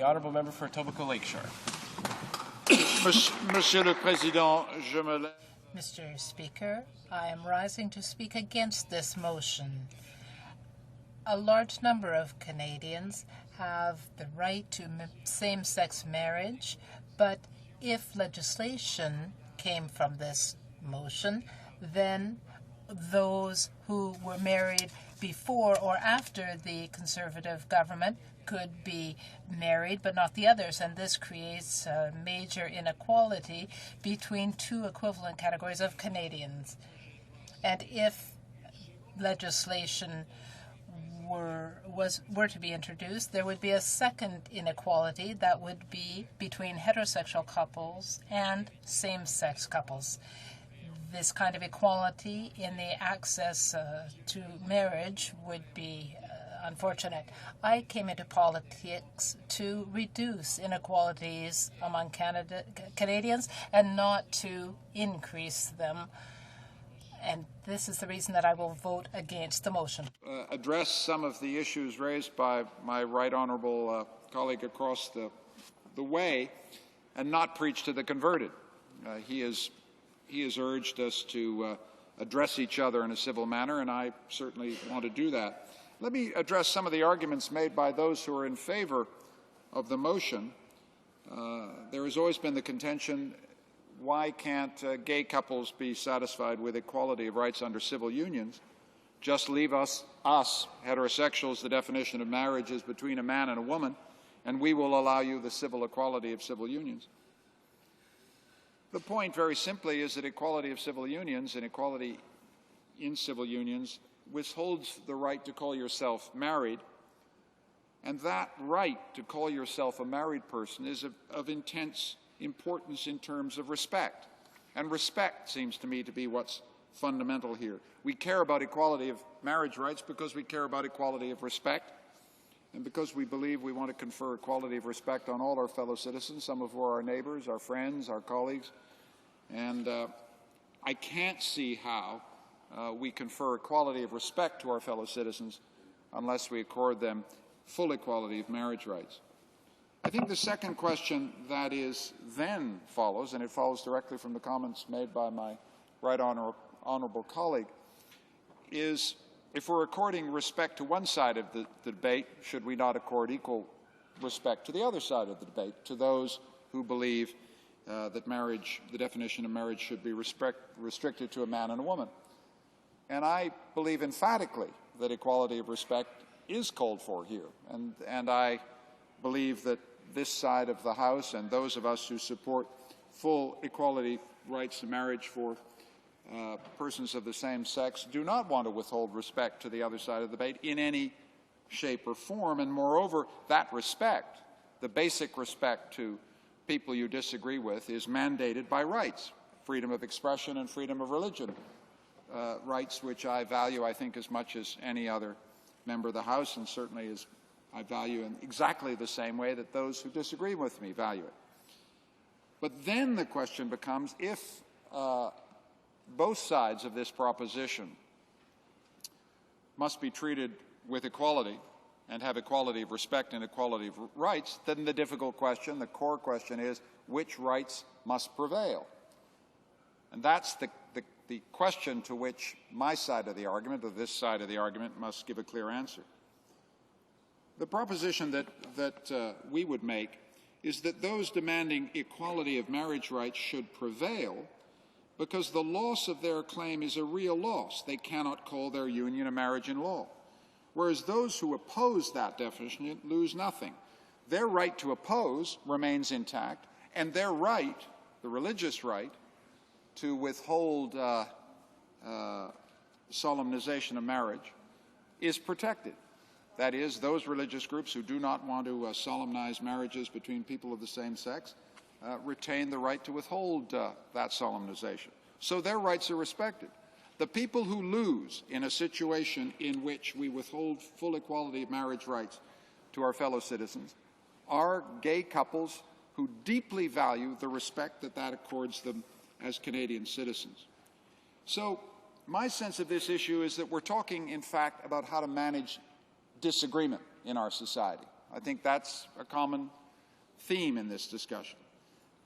The Honourable Member for Etobicoke Lakeshore. Monsieur le Président, je me lève. Mr. Speaker, I am rising to speak against this motion. A large number of Canadians have the right to same-sex marriage, but if legislation came from this motion, then those who were married before or after the Conservative government could be married, but not the others, and this creates a major inequality between two equivalent categories of Canadians. And if legislation were to be introduced, there would be a second inequality that would be between heterosexual couples and same-sex couples. This kind of equality in the access to marriage would be unfortunate. I came into politics to reduce inequalities among Canadians and not to increase them. And this is the reason that I will vote against the motion. Address some of the issues raised by my right honourable colleague across the way and not preach to the converted. He has urged us to address each other in a civil manner, and I certainly want to do that. Let me address some of the arguments made by those who are in favour of the motion. There has always been the contention, why can't gay couples be satisfied with equality of rights under civil unions? Just leave us heterosexuals, the definition of marriage is between a man and a woman, and we will allow you the civil equality of civil unions. The point, very simply, is that equality of civil unions and equality in civil unions withholds the right to call yourself married, and that right to call yourself a married person is of intense importance in terms of respect. And respect seems to me to be what's fundamental here. We care about equality of marriage rights because we care about equality of respect, and because we believe we want to confer equality of respect on all our fellow citizens, some of who are our neighbours, our friends, our colleagues. And I can't see how we confer equality of respect to our fellow citizens unless we accord them full equality of marriage rights. I think the second question that is then follows, and it follows directly from the comments made by my right honourable colleague, is if we're according respect to one side of the debate, should we not accord equal respect to the other side of the debate, to those who believe that marriage, the definition of marriage, should be restricted to a man and a woman? And I believe emphatically that equality of respect is called for here, and I believe that this side of the House and those of us who support full equality rights to marriage for persons of the same sex do not want to withhold respect to the other side of the debate in any shape or form. And moreover, that respect, the basic respect to people you disagree with, is mandated by rights, freedom of expression and freedom of religion, rights which I value, I think, as much as any other member of the House, and certainly as I value in exactly the same way that those who disagree with me value it. But then the question becomes, if both sides of this proposition must be treated with equality and have equality of respect and equality of rights, then the difficult question, the core question is, which rights must prevail? And that's the question to which my side of the argument, or this side of the argument, must give a clear answer. The proposition that we would make is that those demanding equality of marriage rights should prevail because the loss of their claim is a real loss. They cannot call their union a marriage in law. Whereas those who oppose that definition lose nothing. Their right to oppose remains intact, and their right, the religious right, to withhold solemnization of marriage is protected. That is, those religious groups who do not want to solemnize marriages between people of the same sex retain the right to withhold that solemnization. So their rights are respected. The people who lose in a situation in which we withhold full equality of marriage rights to our fellow citizens are gay couples who deeply value the respect that accords them as Canadian citizens. So my sense of this issue is that we're talking, in fact, about how to manage disagreement in our society. I think that's a common theme in this discussion.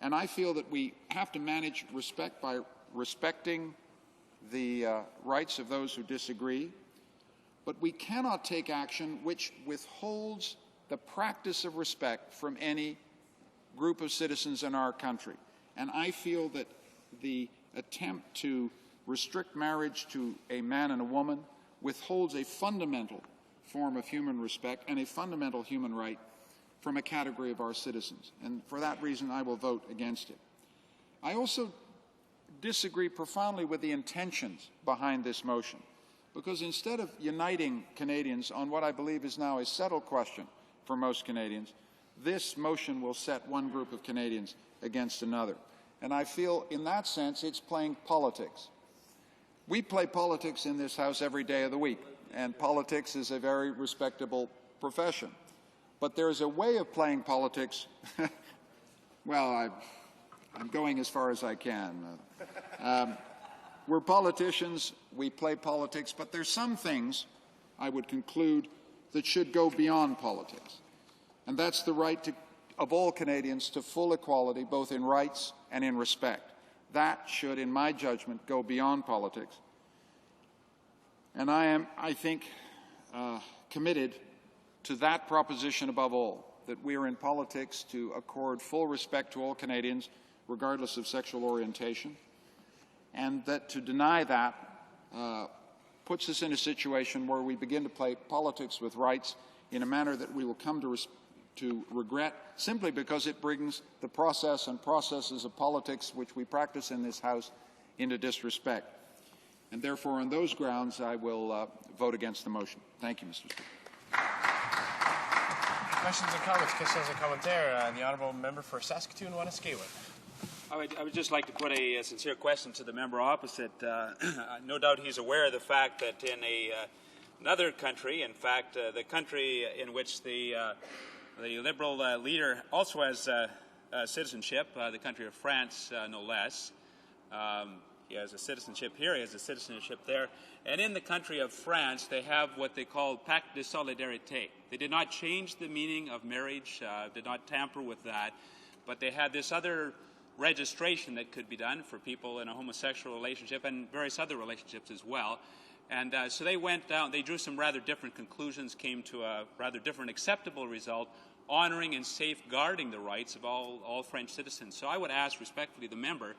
And I feel that we have to manage respect by respecting the rights of those who disagree, but we cannot take action which withholds the practice of respect from any group of citizens in our country. And I feel that the attempt to restrict marriage to a man and a woman withholds a fundamental form of human respect and a fundamental human right from a category of our citizens. And for that reason, I will vote against it. I also disagree profoundly with the intentions behind this motion, because instead of uniting Canadians on what I believe is now a settled question for most Canadians, this motion will set one group of Canadians against another. And I feel, in that sense, it's playing politics. We play politics in this House every day of the week, and politics is a very respectable profession. But there is a way of playing politics. Well, I'm going as far as I can. We're politicians, we play politics, but there's some things, I would conclude, that should go beyond politics. And that's the right of all Canadians to full equality, both in rights and in respect. That should, in my judgment, go beyond politics. And I am, I think, committed to that proposition above all, that we are in politics to accord full respect to all Canadians, regardless of sexual orientation, and that to deny that puts us in a situation where we begin to play politics with rights in a manner that we will come to regret, simply because it brings the process and processes of politics which we practice in this House into disrespect. And therefore, on those grounds, I will vote against the motion. Thank you, Mr. Speaker. Questions and comments? Questions and commentaires. The honourable member for Saskatoon-Wanuskewin. I would just like to put a sincere question to the member opposite. No doubt he's aware of the fact that in another country, in fact, the country in which the Liberal leader also has citizenship, the country of France, no less. He has a citizenship here, he has a citizenship there. And in the country of France, they have what they call Pacte de Solidarité. They did not change the meaning of marriage, did not tamper with that, but they had this other registration that could be done for people in a homosexual relationship and various other relationships as well. And so they went down, they drew some rather different conclusions, came to a rather different acceptable result, honoring and safeguarding the rights of all French citizens. So I would ask respectfully the member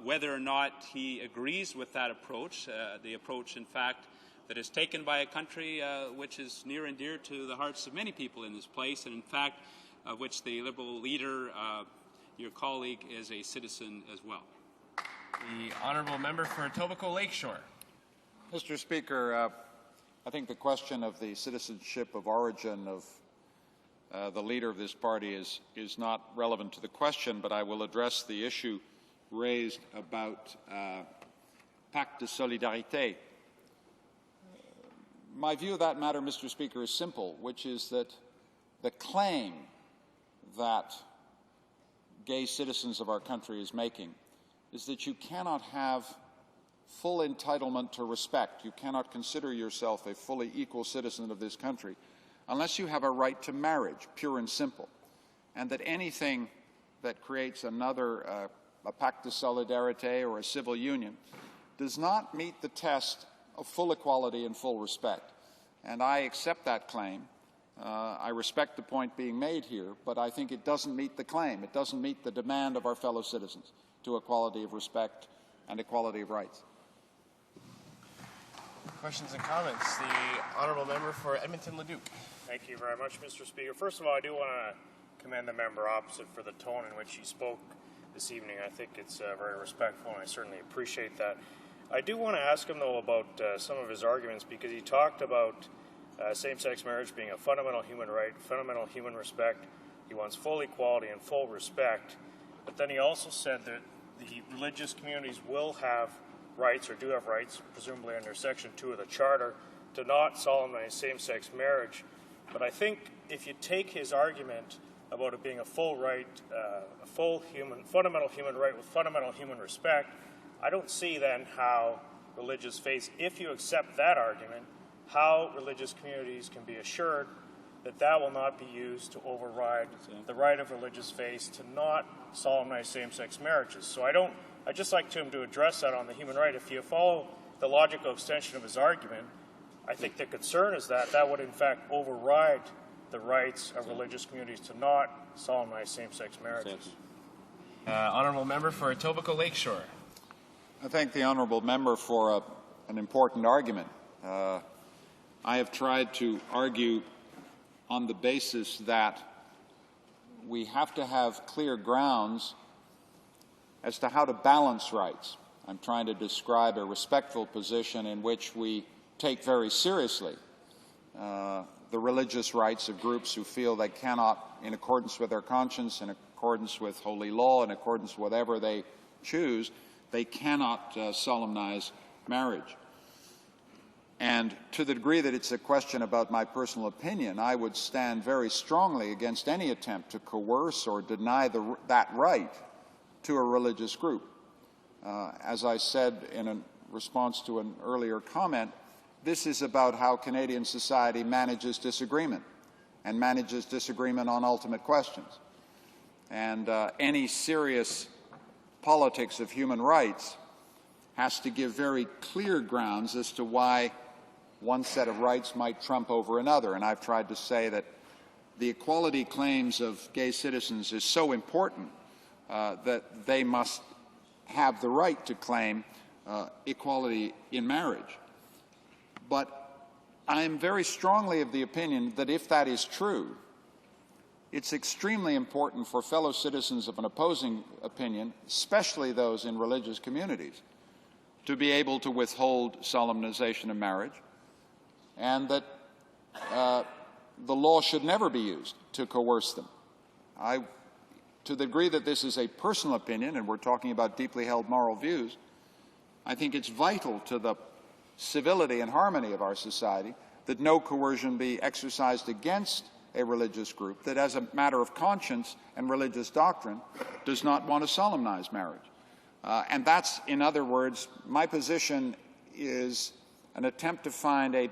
whether or not he agrees with that approach, the approach, in fact, that is taken by a country which is near and dear to the hearts of many people in this place, and in fact, which the Liberal leader, your colleague, is a citizen as well. The honourable member for Etobicoke Lakeshore. Mr. Speaker, I think the question of the citizenship of origin of the leader of this party is not relevant to the question, but I will address the issue raised about Pacte de Solidarité. My view of that matter, Mr. Speaker, is simple, which is that the claim that gay citizens of our country is making is that you cannot have full entitlement to respect. You cannot consider yourself a fully equal citizen of this country unless you have a right to marriage, pure and simple, and that anything that creates another a pacte de solidarité or a civil union does not meet the test of full equality and full respect. And I accept that claim. I respect the point being made here, but I think it doesn't meet the claim. It doesn't meet the demand of our fellow citizens to equality of respect and equality of rights. Questions and comments? The honourable member for Edmonton-Leduc. Thank you very much, Mr. Speaker. First of all, I do want to commend the member opposite for the tone in which he spoke this evening. I think it's very respectful, and I certainly appreciate that. I do want to ask him, though, about some of his arguments, because he talked about same-sex marriage being a fundamental human right, fundamental human respect. He wants full equality and full respect. But then he also said that the religious communities will have rights, or do have rights, presumably under Section 2 of the Charter, to not solemnize same-sex marriage. But I think if you take his argument about it being a full right, a full fundamental human right with fundamental human respect, I don't see then how religious faiths, if you accept that argument, how religious communities can be assured that will not be used to override the right of religious faiths to not solemnize same-sex marriages. So I'd just like him to address that on the human right. If you follow the logical extension of his argument, I think the concern is that would in fact override the rights of religious communities to not solemnize same-sex marriages. Honourable Member for Etobicoke Lakeshore. I thank the honourable member for an important argument. I have tried to argue on the basis that we have to have clear grounds as to how to balance rights. I'm trying to describe a respectful position in which we take very seriously the religious rights of groups who feel they cannot, in accordance with their conscience, in accordance with holy law, in accordance with whatever they choose, they cannot solemnize marriage. And to the degree that it's a question about my personal opinion, I would stand very strongly against any attempt to coerce or deny that right to a religious group. As I said in a response to an earlier comment, this is about how Canadian society manages disagreement and manages disagreement on ultimate questions. And any serious politics of human rights has to give very clear grounds as to why one set of rights might trump over another. And I've tried to say that the equality claims of gay citizens is so important that they must have the right to claim equality in marriage. But I am very strongly of the opinion that if that is true, it's extremely important for fellow citizens of an opposing opinion, especially those in religious communities, to be able to withhold solemnization of marriage, and that the law should never be used to coerce them. To the degree that this is a personal opinion, and we're talking about deeply held moral views, I think it's vital to the civility and harmony of our society that no coercion be exercised against a religious group that, as a matter of conscience and religious doctrine, does not want to solemnize marriage. And that's, in other words, my position is an attempt to find a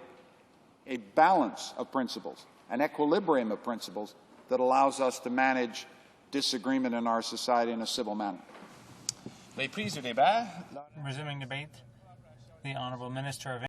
balance of principles, an equilibrium of principles that allows us to manage disagreement in our society in a civil manner. Les prises du débat. Resuming debate, the Honourable Minister of